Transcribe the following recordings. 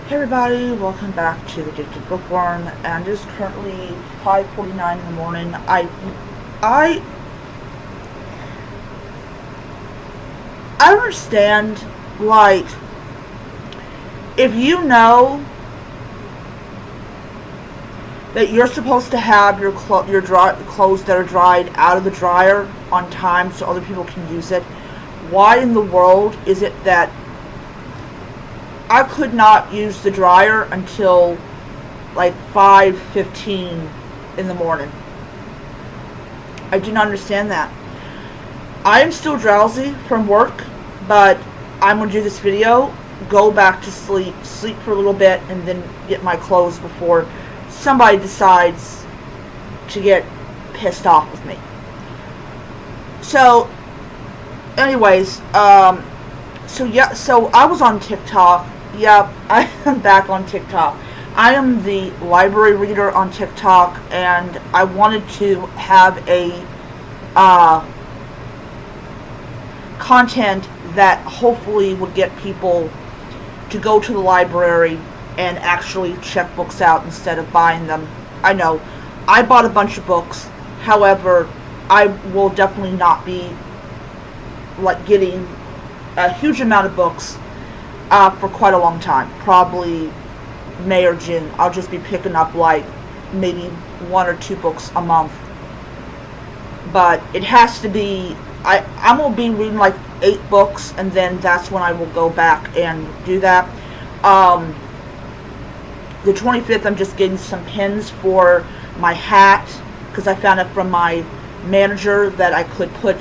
Hey everybody, welcome back to the Addicted Bookworm, and it is currently 5:49 in the morning. I understand, like, if you know that you're supposed to have your clothes that are dried out of the dryer on time so other people can use it, why in the world is it that I could not use the dryer until like 5:15 in the morning? I do not understand that. I am still drowsy from work, but I'm going to do this video, go back to sleep for a little bit, and then get my clothes before somebody decides to get pissed off with me. So, anyways, so I was on TikTok. Yep, I am back on TikTok. I am the library reader on TikTok, and I wanted to have a content that hopefully would get people to go to the library and actually check books out instead of buying them. I know, I bought a bunch of books. However, I will definitely not be like getting a huge amount of books for quite a long time. Probably May or June. I'll just be picking up like maybe 1 or 2 books a month. But it has to be, I'm going to be reading like 8 books, and then that's when I will go back and do that. The 25th, I'm just getting some pins for my hat, because I found out from my manager that I could put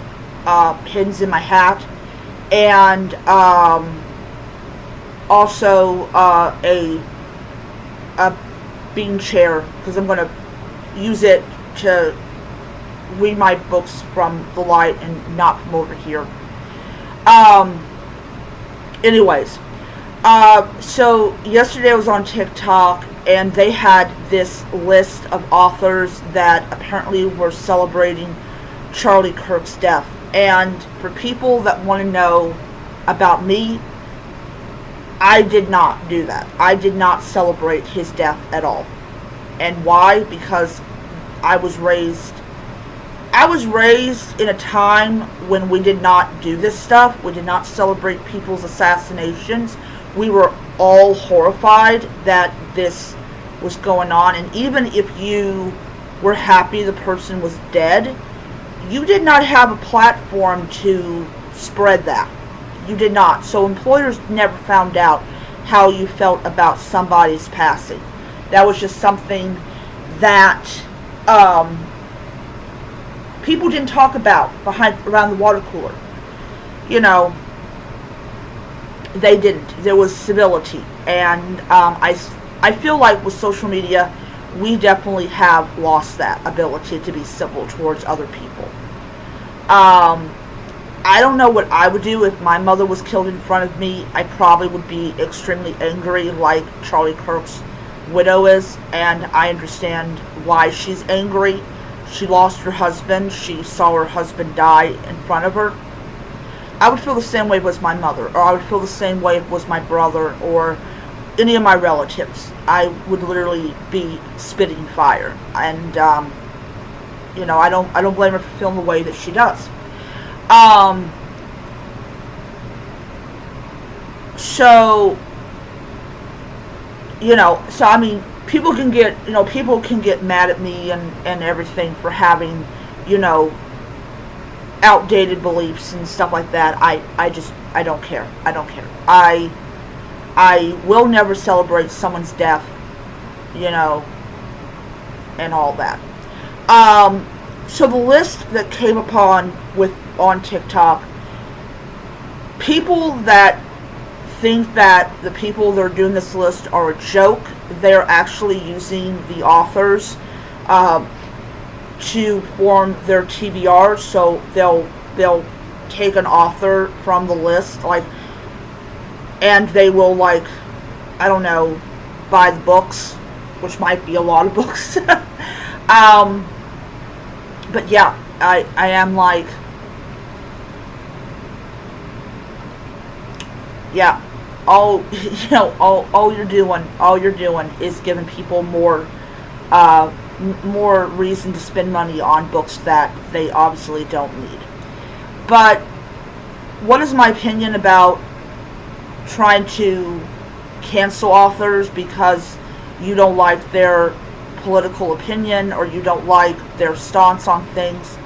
pins in my hat. And also a bean chair, because I'm going to use it to read my books from the light and not from over here. Anyways, so yesterday I was on TikTok, and they had this list of authors that apparently were celebrating Charlie Kirk's death. And for people that want to know about me, I did not do that. I did not celebrate his death at all. And why? Because I was raised in a time when we did not do this stuff. We did not celebrate people's assassinations. We were all horrified that this was going on. And even if you were happy the person was dead, you did not have a platform to spread that. You did not. So employers never found out how you felt about somebody's passing. That was just something that people didn't talk about around the water cooler. You know, they didn't. There was civility. And I feel like with social media, we definitely have lost that ability to be civil towards other people. I don't know what I would do if my mother was killed in front of me. I probably would be extremely angry like Charlie Kirk's widow is, and I understand why she's angry. She lost her husband. She saw her husband die in front of her. I would feel the same way if it was my mother, or I would feel the same way if it was my brother or any of my relatives. I would literally be spitting fire, and you know, I don't blame her for feeling the way that she does. So, you know, so I mean, people can get mad at me and everything for having, you know, outdated beliefs and stuff like that. I don't care. I don't care. I will never celebrate someone's death, you know, and all that. So the list that came on TikTok, people that think that the people that are doing this list are a joke, they're actually using the authors to form their TBR. So they'll take an author from the list, like, and they will, like, I don't know, buy the books, which might be a lot of books. But yeah, I am like, yeah, all all you're doing is giving people more reason to spend money on books that they obviously don't need. But what is my opinion about trying to cancel authors because you don't like their political opinion or you don't like their stance on things?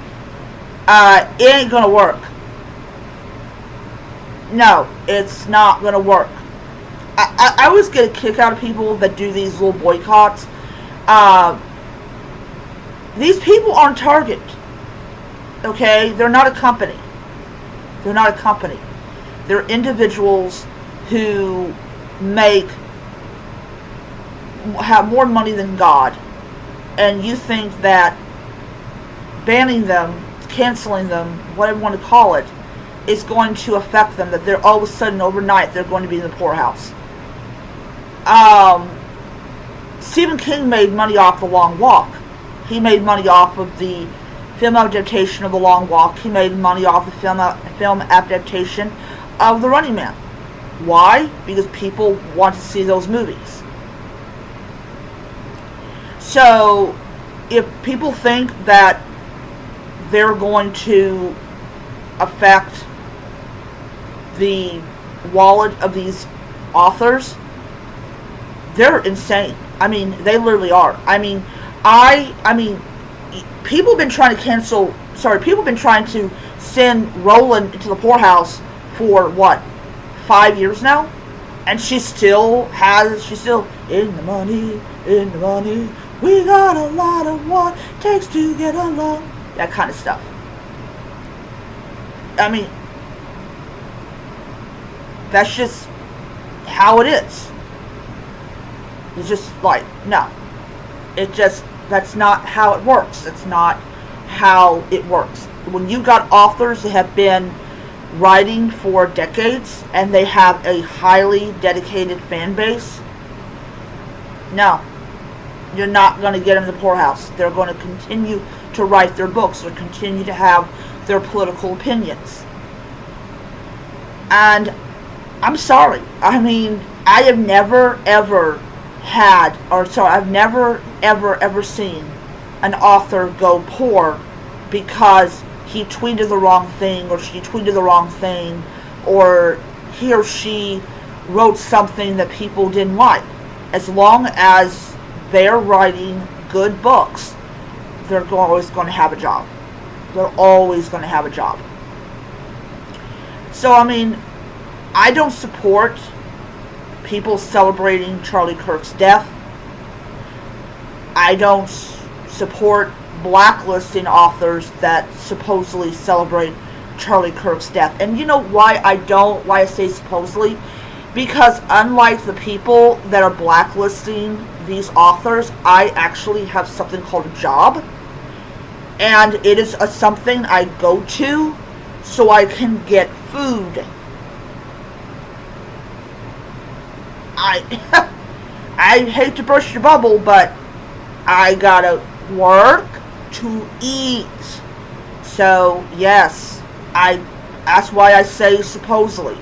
It ain't gonna work. No, it's not gonna work. I always get a kick out of people that do these little boycotts. These people aren't Target. Okay? They're not a company. They're not a company. They're individuals who have more money than God. And you think that banning them, canceling them, whatever you want to call it, is going to affect them, that they're all of a sudden overnight they're going to be in the poorhouse. Stephen King made money off The Long Walk. He made money off of the film adaptation of The Long Walk. He made money off the film adaptation of The Running Man. Why? Because people want to see those movies. So, if people think that they're going to affect the wallet of these authors, they're insane. I mean, they literally are. I mean, people have been trying to send Rowling into the poorhouse for what, 5 years now? And she's still in the money, we got a lot of what it takes to get along. That kind of stuff. I mean, that's just how it is. It's just like, no. That's not how it works. That's not how it works. When you got authors that have been writing for decades and they have a highly dedicated fan base, no. You're not going to get them in the poorhouse. They're going to continue to write their books or continue to have their political opinions. And I'm sorry. I mean, I have never ever I've never ever seen an author go poor because he tweeted the wrong thing or she tweeted the wrong thing or he or she wrote something that people didn't like. As long as they're writing good books, they're always going to have a job. They're always going to have a job. So, I mean, I don't support people celebrating Charlie Kirk's death. I don't support blacklisting authors that supposedly celebrate Charlie Kirk's death. And you know why I say supposedly? Because unlike the people that are blacklisting these authors, I actually have something called a job. And it is something I go to so I can get food. I hate to burst your bubble, but I gotta work to eat. So, yes, that's why I say supposedly.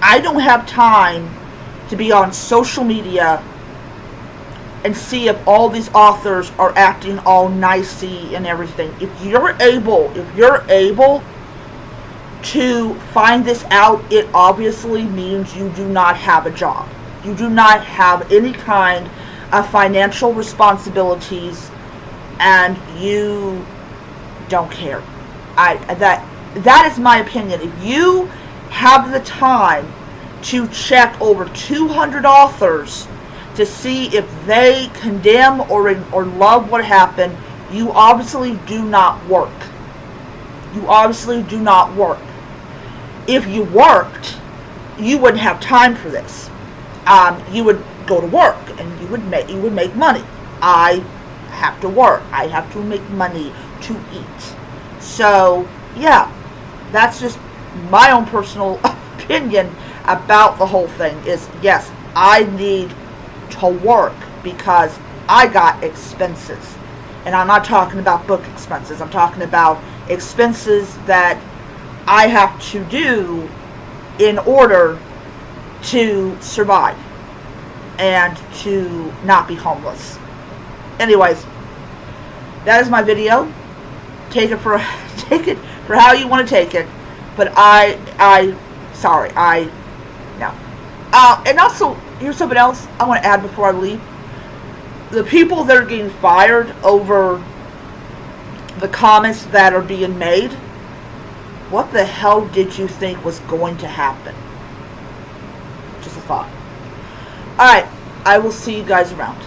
I don't have time to be on social media and see if all these authors are acting all nicey and everything. If you're able to find this out, it obviously means you do not have a job. You do not have any kind of financial responsibilities, and you don't care. That is my opinion. If you have the time to check over 200 authors to see if they condemn or love what happened, you obviously do not work. You obviously do not work. If you worked, you wouldn't have time for this. You would go to work and you would make money. I have to work. I have to make money to eat. So, yeah, that's just my own personal opinion about the whole thing is, yes, I need to work because I got expenses. And I'm not talking about book expenses. I'm talking about expenses that I have to do in order to survive and to not be homeless. Anyways, that is my video. Take it for take it for how you want to take it, but sorry, no. And also, here's something else I want to add before I leave. The people that are getting fired over the comments that are being made, what the hell did you think was going to happen? Just a thought. Alright, I will see you guys around.